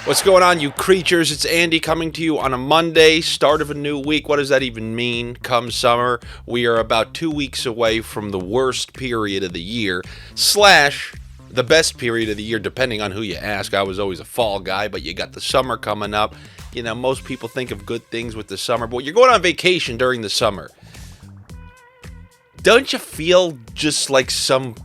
What's going on, you creatures? It's Andy coming to you on a Monday, start of a new week. What does that even mean? Come summer, we are about 2 weeks away from the worst period of the year, / the best period of the year, depending on who you ask. I was always a fall guy, but you got the summer coming up. You know, most people think of good things with the summer, but you're going on vacation during the summer. Don't you feel just like some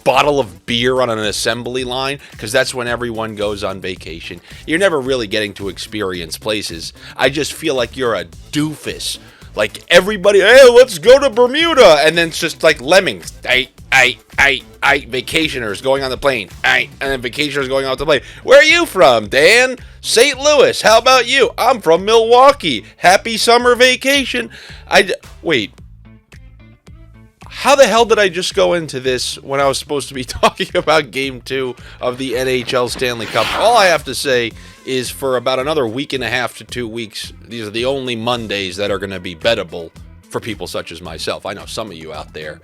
bottle of beer on an assembly line? Because that's when everyone goes on vacation. You're never really getting to experience places. I just feel like you're a doofus. Like everybody, hey, let's go to Bermuda. And then it's just like lemmings. Vacationers going on the plane. And then vacationers going off the plane. Where are you from, Dan? St. Louis. How about you? I'm from Milwaukee. Happy summer vacation. Wait. How the hell did I just go into this when I was supposed to be talking about Game 2 of the NHL Stanley Cup? All I have to say is for about another week and a half to 2 weeks, these are the only Mondays that are going to be bettable for people such as myself. I know some of you out there,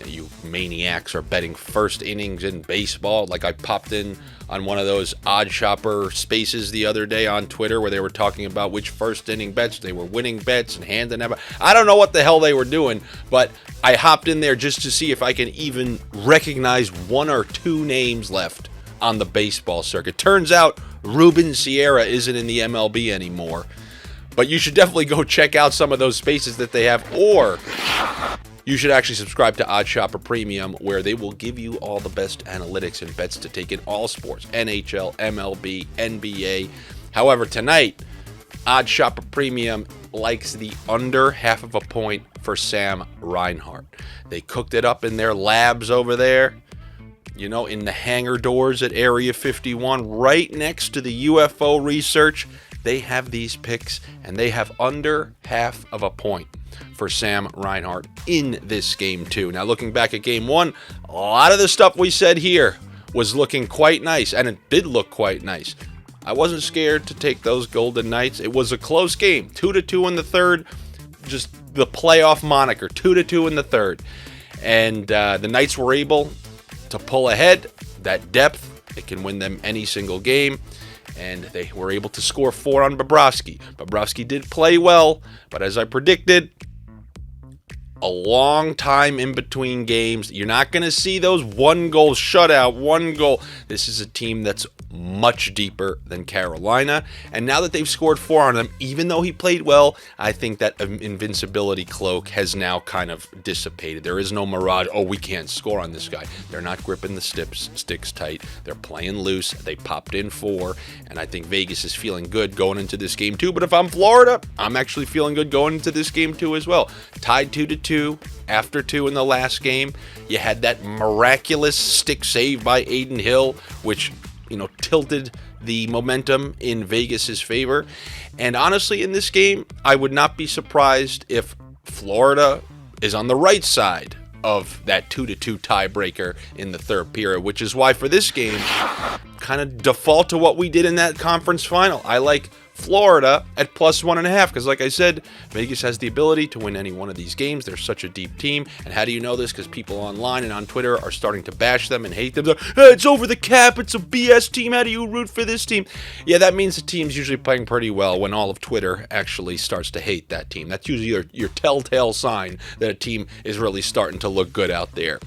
you maniacs, are betting first innings in baseball. Like I popped in on one of those OddsShopper spaces the other day on Twitter where they were talking about which first inning bets. They were winning bets and handing them. I don't know what the hell they were doing, but I hopped in there just to see if I can even recognize one or two names left on the baseball circuit. Turns out Ruben Sierra isn't in the MLB anymore, but you should definitely go check out some of those spaces that they have, or you should actually subscribe to OddsShopper Premium, where they will give you all the best analytics and bets to take in all sports, NHL, MLB, NBA. However, tonight, OddsShopper Premium likes the under half of a point for Sam Reinhart. They cooked it up in their labs over there, you know, in the hangar doors at Area 51, right next to the UFO research. They have these picks, and they have under half of a point for Sam Reinhart in this Game 2. Now, looking back at Game 1, a lot of the stuff we said here was looking quite nice, and it did look quite nice. I wasn't scared to take those Golden Knights. It was a close game, 2-2 in the third, just the playoff moniker, 2-2 in the third. And the Knights were able to pull ahead. That depth, it can win them any single game. And they were able to score 4 on Bobrovsky. Bobrovsky did play well, but as I predicted, a long time in between games. You're not going to see those one-goal shutout, one goal. This is a team that's much deeper than Carolina. And now that they've scored 4 on them, even though he played well, I think that invincibility cloak has now kind of dissipated. There is no mirage, oh, we can't score on this guy. They're not gripping the sticks tight. They're playing loose. They popped in 4, and I think Vegas is feeling good going into this Game 2. But if I'm Florida, I'm actually feeling good going into this Game 2 as well. Tied 2-2. After 2 in the last game, you had that miraculous stick save by Aiden Hill, which, you know, tilted the momentum in Vegas's favor. And honestly, in this game, I would not be surprised if Florida is on the right side of that 2-2 tiebreaker in the third period, which is why for this game, kind of default to what we did in that conference final. I like Florida at +1.5 because, like I said, Vegas has the ability to win any one of these games. They're such a deep team. And how do you know this? Because people online and on Twitter are starting to bash them and hate them. They're, hey, it's over the cap. It's a BS team. How do you root for this team? Yeah, that means the team's usually playing pretty well when all of Twitter actually starts to hate that team. That's usually your telltale sign that a team is really starting to look good out there.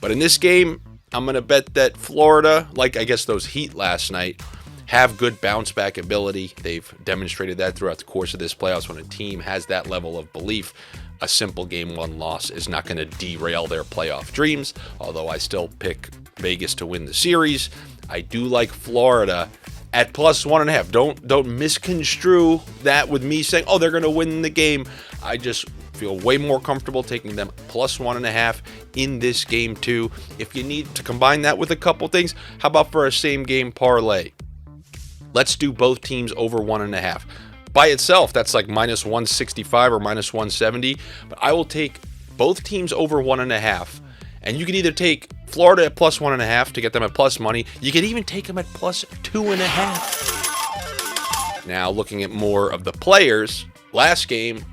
But in this game, I'm going to bet that Florida, like I guess those Heat last night, have good bounce back ability. They've demonstrated that throughout the course of this playoffs. When a team has that level of belief, a simple Game 1 loss is not going to derail their playoff dreams. Although I still pick Vegas to win the series, I do like Florida at +1.5. Don't misconstrue that with me saying, oh, they're going to win the game. I just feel way more comfortable taking them +1.5 in this Game 2. If you need to combine that with a couple things, how about for a same game parlay? Let's do both teams over 1.5. By itself, that's like -165 or -170. But I will take both teams over 1.5. And you can either take Florida at +1.5 to get them at plus money. You can even take them at +2.5. Now, looking at more of the players, last game,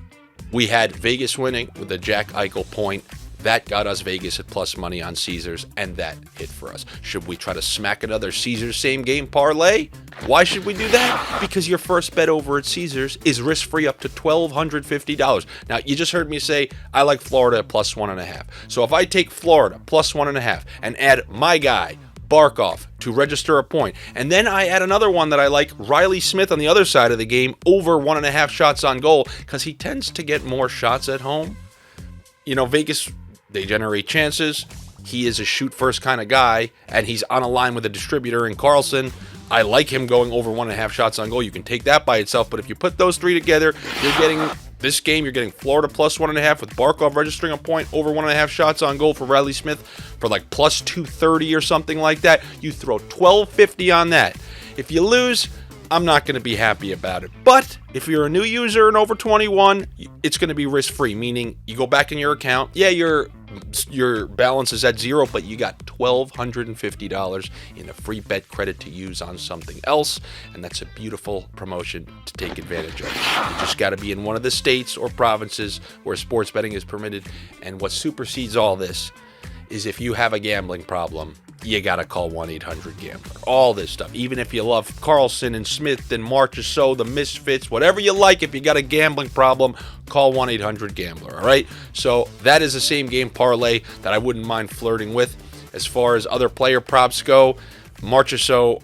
we had Vegas winning with a Jack Eichel point. That got us Vegas at plus money on Caesars, and that hit for us. Should we try to smack another Caesars same game parlay? Why should we do that? Because your first bet over at Caesars is risk-free up to $1,250. Now, you just heard me say I like Florida at plus 1.5. So if I take Florida plus 1.5 and add my guy, Barkov, to register a point, and then I add another one that I like, Riley Smith on the other side of the game, over 1.5 shots on goal, because he tends to get more shots at home. You know, Vegas, they generate chances. He is a shoot-first kind of guy, and he's on a line with a distributor in Carlson. I like him going over 1.5 shots on goal. You can take that by itself, but if you put those three together, you're getting this game. You're getting Florida plus 1.5 with Barkov registering a point, over 1.5 shots on goal for Riley Smith for like plus 230 or something like that. You throw $1,250 on that. If you lose, I'm not going to be happy about it. But if you're a new user and over 21, it's going to be risk-free, meaning you go back in your account. Yeah, your balance is at zero, but you got $1,250 in a free bet credit to use on something else, and that's a beautiful promotion to take advantage of. You just got to be in one of the states or provinces where sports betting is permitted, and what supersedes all this is if you have a gambling problem, you got to call 1-800-GAMBLER. All this stuff. Even if you love Carlson and Smith and Marchessault, the Misfits, whatever you like, if you got a gambling problem, call 1-800-GAMBLER, all right? So that is the same game parlay that I wouldn't mind flirting with. As far as other player props go, Marchessault,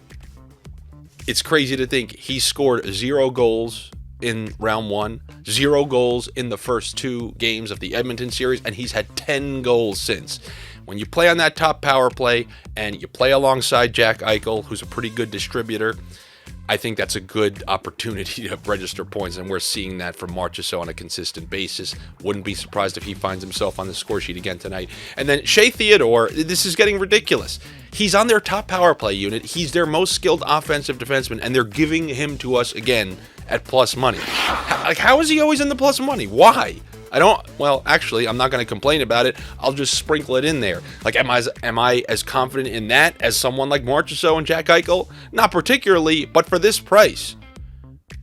it's crazy to think he scored 0 goals in round 1, 0 goals in the first 2 games of the Edmonton series, and he's had 10 goals since. When you play on that top power play and you play alongside Jack Eichel, who's a pretty good distributor, I think that's a good opportunity to register points, and we're seeing that from Marchessault on a consistent basis. Wouldn't be surprised if he finds himself on the score sheet again tonight. And then Shea Theodore, this is getting ridiculous. He's on their top power play unit. He's their most skilled offensive defenseman, and they're giving him to us again at plus money. How is he always in the plus money? Why? Actually, I'm not going to complain about it. I'll just sprinkle it in there. Like, am I as confident in that as someone like Marchessault and Jack Eichel? Not particularly, but for this price.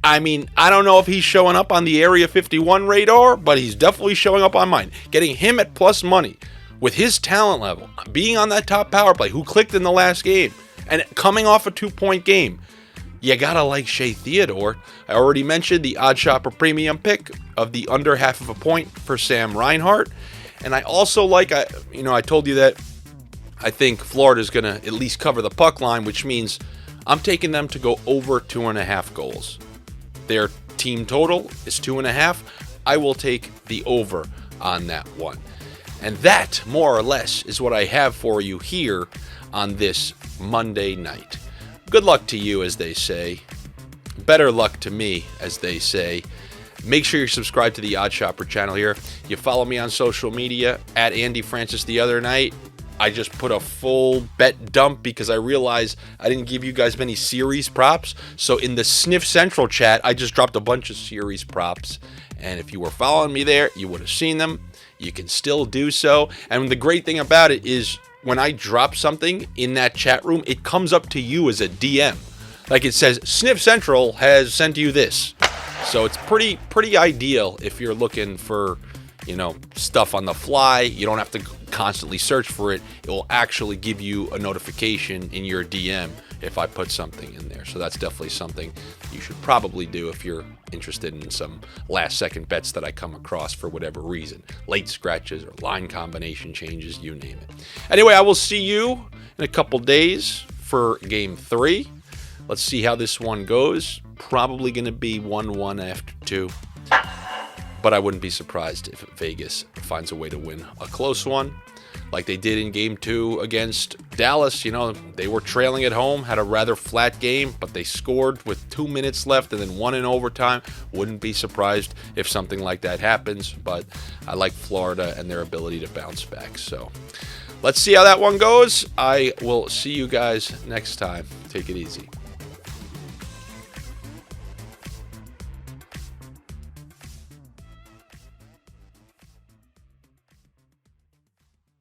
I mean, I don't know if he's showing up on the Area 51 radar, but he's definitely showing up on mine. Getting him at plus money with his talent level, being on that top power play, who clicked in the last game, and coming off a 2-point game. You gotta like Shea Theodore. I already mentioned the OddsShopper premium pick of the under half of a point for Sam Reinhart. And I also like, I told you that I think Florida's going to at least cover the puck line, which means I'm taking them to go over 2.5 goals. Their team total is 2.5. I will take the over on that one. And that, more or less, is what I have for you here on this Monday night. Good luck to you, as they say. Better luck to me, as they say. Make sure you're subscribed to the OddsShopper channel here. You follow me on social media, at Andy Francis the other night. I just put a full bet dump because I realized I didn't give you guys many series props. So in the Sniff Central chat, I just dropped a bunch of series props. And if you were following me there, you would have seen them. You can still do so. And the great thing about it is when I drop something in that chat room, it comes up to you as a DM. Like it says, Sniff Central has sent you this. So it's pretty ideal if you're looking for, stuff on the fly. You don't have to constantly search for it. It will actually give you a notification in your DM if I put something in there. So that's definitely something you should probably do if you're interested in some last-second bets that I come across for whatever reason. Late scratches or line combination changes, you name it. Anyway, I will see you in a couple days for Game 3. Let's see how this one goes. Probably going to be 1-1 after 2. But I wouldn't be surprised if Vegas finds a way to win a close one, like they did in Game 2 against Dallas. They were trailing at home, had a rather flat game, but they scored with 2 minutes left and then won in overtime. Wouldn't be surprised if something like that happens, but I like Florida and their ability to bounce back. So let's see how that one goes. I will see you guys next time. Take it easy.